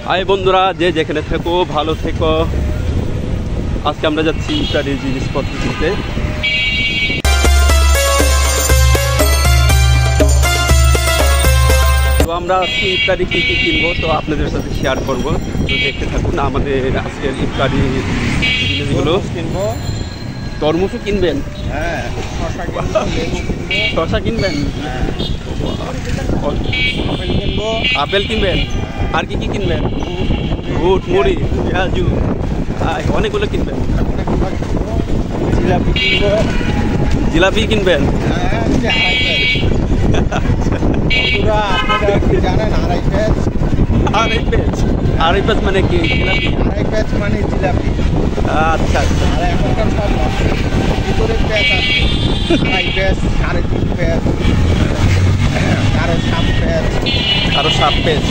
High বন্ধুরা, যে যেখানে থেকো ভালো থেকো। আজকে আমরা যাচ্ছি ইফতারি জিনিসপত্র কিনতে। তো আমরা আজকে ইফতারি কী কী কিনবো তো আপনাদের সাথে শেয়ার করবো। তো দেখতে থাকুন আমাদের আজকের ইফতারি জিনিসগুলো কিনবো। তরমুজও কিনবেন? হ্যাঁ। শসা কিনবেন? আপেল কিনবেন? আর কি কি কিনবেন? বুট, মুড়ি, পেঁয়াজু, অনেকগুলো কিনবেন। জিলাপি কিনবেন? আড়াই পেঁয়াজ মানে কি? জিলাপি আড়াই পেঁয়াজ মানে জিলাপি। আচ্ছা আচ্ছা। আর এখনকার সব ভিতরে পেঁয়াজ আছে, আড়াই পেঁয়াজ, 3.5 পেঁয়াজ, আরো 7 পেঁয়াজ।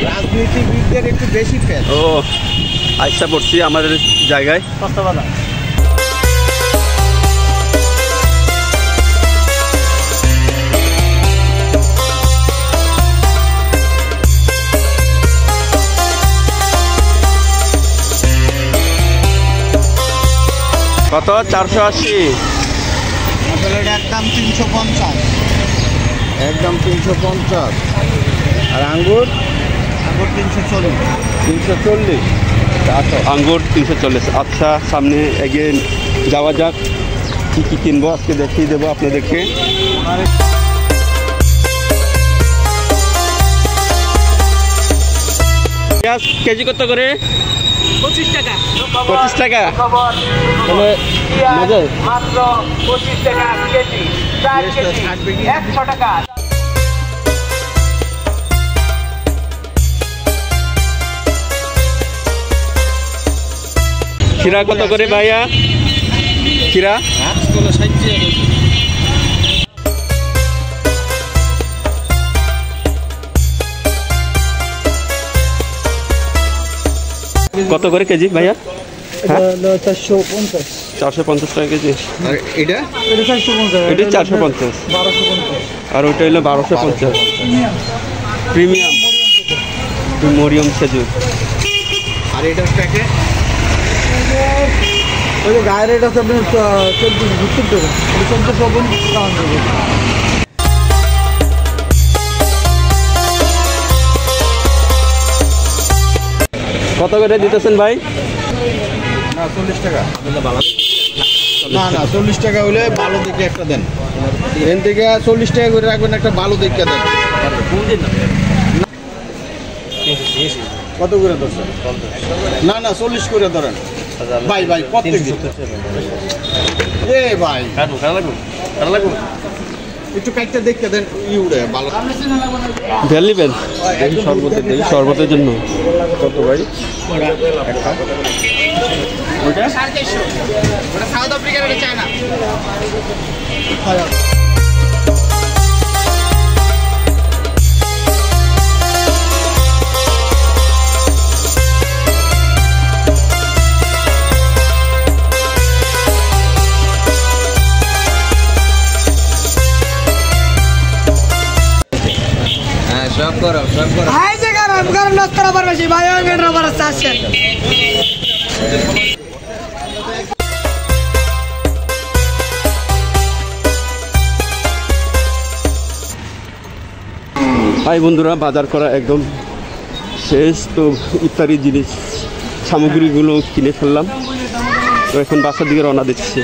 রাজনীতিবিদদের একটু বেশি পেঁয়াজ। ও আইসা পড়ছি আমাদের জায়গায়। কত? 480। একদম 350। একদম 350। আর আঙ্গুর? আঙ্গুর 340। 340। আচ্ছা, আঙ্গুর 340। আচ্ছা, সামনে এগিয়ে যাওয়া যাক। কী কী কিনবো আজকে দেখিয়ে দেবো আপনাদেরকে। পেঁয়াজ কেজি কত করে? 25 টাকা। 25 টাকা? মাত্র 25 টাকা কেজি। 4 কেজি 100 টাকা। খিরা কত করে ভাইয়া? খিরা? কত করে কেজি ভাইয়া? 450। 450 টাকা কেজি। আর এটা? এটা 450। এটা 450। 1250। আর ওইটা হলো 1250। প্রিমিয়াম মরিয়ম খেজুর। আর এটা প্যাকেট? ওই যে গায়ের রেট আছে আপনার 70 টাকা। 50 টাকা। কত করে দিতেছেন ভাই? না 40 টাকা। না না 40 টাকা হলে ভালো দেখে একটা দেন। এখান থেকে 40 টাকা করে রাখবেন, একটা ভালো দেখে দেন। কত করে ধরছেন? না না 40 করে ধরেন ভাই। ভাই প্রত্যেক ভাই একটু কাইটটা দেখতে দেন। ইউরে ভালো ভেল নিবেন? শরবতের জন্য কত ভাই? ওটা 450। ওটা সাউথ আফ্রিকার, এটা চায়না। সব করো হাই যে কারণ নস্তরা পারবেছি ভাই। ওই মেট্রো পার আসছে। হাই বন্ধুরা, বাজার করা একদম শেষ। তো ইফতারি জিনিস সামগ্রীগুলো কিনে ফেললাম। তো এখন বাসার দিকে রওনা দিচ্ছি।